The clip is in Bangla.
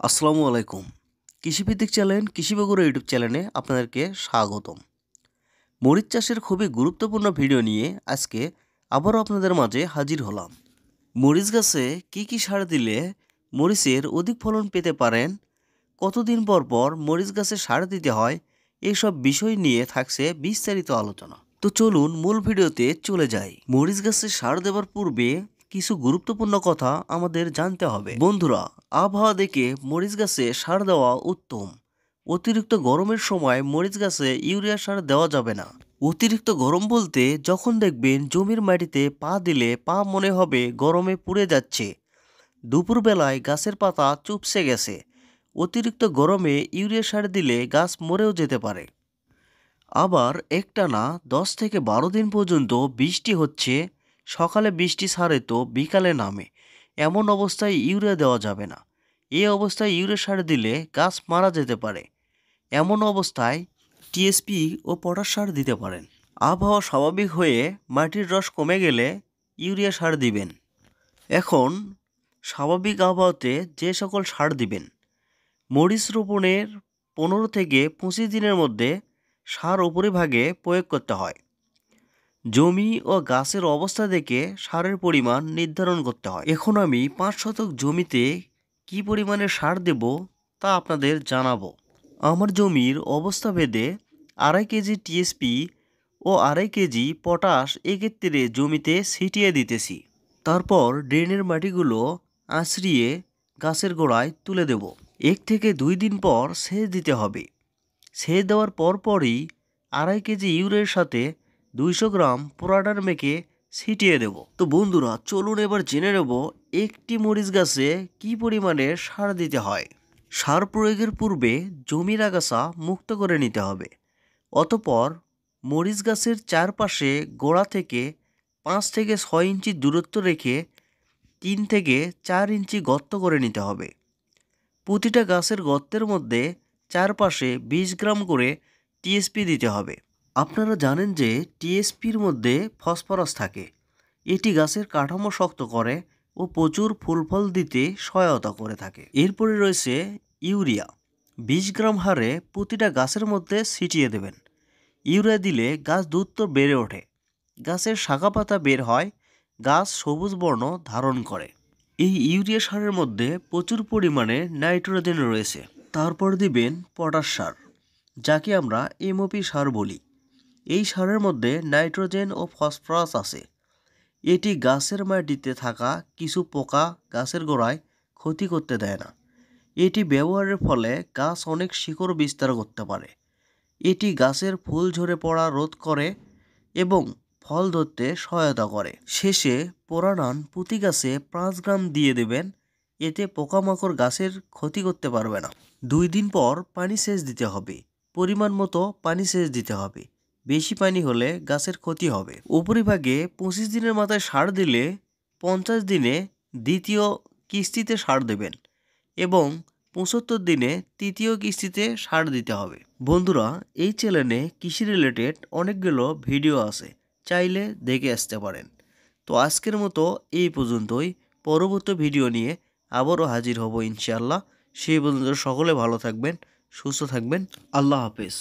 আসসালামু আলাইকুম। কৃষিভিত্তিক চ্যানেল কৃষি বগুড়া ইউটিউব চ্যানেলে আপনাদেরকে স্বাগতম। মরিচ চাষের খুবই গুরুত্বপূর্ণ ভিডিও নিয়ে আজকে আবারও আপনাদের মাঝে হাজির হলাম। মরিচ গাছে কি সার দিলে মরিচের অধিক ফলন পেতে পারেন, কতদিন পর পর মরিচ গাছে সার দিতে হয়, এইসব বিষয় নিয়ে থাকছে বিস্তারিত আলোচনা। তো চলুন মূল ভিডিওতে চলে যাই। মরিচ গাছে সার দেওয়ার পূর্বে কিছু গুরুত্বপূর্ণ কথা আমাদের জানতে হবে। বন্ধুরা, আবহাওয়া দেখে মরিচ গাছে সার দেওয়া উত্তম। অতিরিক্ত গরমের সময় মরিচ গাছে ইউরিয়া সার দেওয়া যাবে না। অতিরিক্ত গরম বলতে যখন দেখবেন জমির মাটিতে পা দিলে পা মনে হবে গরমে পুড়ে যাচ্ছে, দুপুরবেলায় গাছের পাতা চুপসে গেছে, অতিরিক্ত গরমে ইউরিয়া সার দিলে গাছ মরেও যেতে পারে। আবার একটানা 10 থেকে 12 দিন পর্যন্ত বৃষ্টি হচ্ছে, সকালে বৃষ্টি ছাড়ে তো বিকালে নামে, এমন অবস্থায় ইউরিয়া দেওয়া যাবে না। এই অবস্থায় ইউরিয়া সার দিলে গাছ মারা যেতে পারে। এমন অবস্থায় টিএসপি ও পটাশ সার দিতে পারেন। আবহাওয়া স্বাভাবিক হয়ে মাটির রস কমে গেলে ইউরিয়া সার দিবেন। এখন স্বাভাবিক আবহাওয়াতে যে সকল সার দিবেন: মরিচ রোপণের 15 থেকে 25 দিনের মধ্যে সার উপরিভাগে প্রয়োগ করতে হয়। জমি ও গাছের অবস্থা দেখে সারের পরিমাণ নির্ধারণ করতে হয়। এখন আমি 5 শতক জমিতে কি পরিমাণে সার দেব তা আপনাদের জানাবো। আমার জমির অবস্থা ভেদে 2.5 কেজি টিএসপি ও 2.5 কেজি পটাশ এক্ষেত্রে জমিতে ছিটিয়ে দিতেছি। তারপর ড্রেনের মাটিগুলো আঁচড়িয়ে গাছের গোড়ায় তুলে দেব। 1 থেকে 2 দিন পর সেচ দিতে হবে। সেচ দেওয়ার পরপরই 2.5 কেজি ইউরিয়ার সাথে 200 গ্রাম পোড়াডার মেখে ছিটিয়ে দেব। তো বন্ধুরা, চলুন এবার জেনে নেব একটি মরিচ গাছে কি পরিমাণে সার দিতে হয়। সার প্রয়োগের পূর্বে জমির আগাছা মুক্ত করে নিতে হবে। অতঃপর মরিচ গাছের চারপাশে গোড়া থেকে 5 থেকে 6 ইঞ্চি দূরত্ব রেখে 3 থেকে 4 ইঞ্চি গর্ত করে নিতে হবে। প্রতিটা গাছের গর্তের মধ্যে চারপাশে 20 গ্রাম করে টিএসপি দিতে হবে। আপনারা জানেন যে টিএসপির মধ্যে ফসফরাস থাকে। এটি গাছের কাঠামো শক্ত করে ও প্রচুর ফুল ফল দিতে সহায়তা করে থাকে। এরপরে রয়েছে ইউরিয়া। 20 গ্রাম হারে প্রতিটা গাছের মধ্যে ছিটিয়ে দেবেন। ইউরিয়া দিলে গাছ দ্রুত বেড়ে ওঠে, গাছের শাখা পাতা বের হয়, গাছ সবুজ বর্ণ ধারণ করে। এই ইউরিয়া সারের মধ্যে প্রচুর পরিমাণে নাইট্রোজেন রয়েছে। তারপর দিবেন পটাশ সার, যাকে আমরা এমওপি সার বলি। এই সারের মধ্যে নাইট্রোজেন ও ফসফরাস আছে। এটি গাছের মাটিতে থাকা কিছু পোকা গাছের গোড়ায় ক্ষতি করতে দেয় না। এটি ব্যবহারের ফলে গাছ অনেক শিকড় বিস্তার করতে পারে। এটি গাছের ফুল ঝরে পড়া রোধ করে এবং ফল ধরতে সহায়তা করে। শেষে পোড়ানান প্রতি গাছে 5 গ্রাম দিয়ে দেবেন। এতে পোকামাকড় গাছের ক্ষতি করতে পারবে না। 2 দিন পর পানি সেচ দিতে হবে। পরিমাণ মতো পানি সেচ দিতে হবে। বেশি পানি হলে গাছের ক্ষতি হবে। উপরিভাগে 25 দিনের মাথায় সার দিলে 50 দিনে দ্বিতীয় কিস্তিতে সার দেবেন এবং 75 দিনে তৃতীয় কিস্তিতে সার দিতে হবে। বন্ধুরা, এই চ্যানেলে কৃষি রিলেটেড অনেকগুলো ভিডিও আছে, চাইলে দেখে আসতে পারেন। তো আজকের মতো এই পর্যন্তই। পরবর্তী ভিডিও নিয়ে আবারও হাজির হব ইনশাআল্লাহ। সেই পর্যন্ত সকলে ভালো থাকবেন, সুস্থ থাকবেন। আল্লাহ হাফেজ।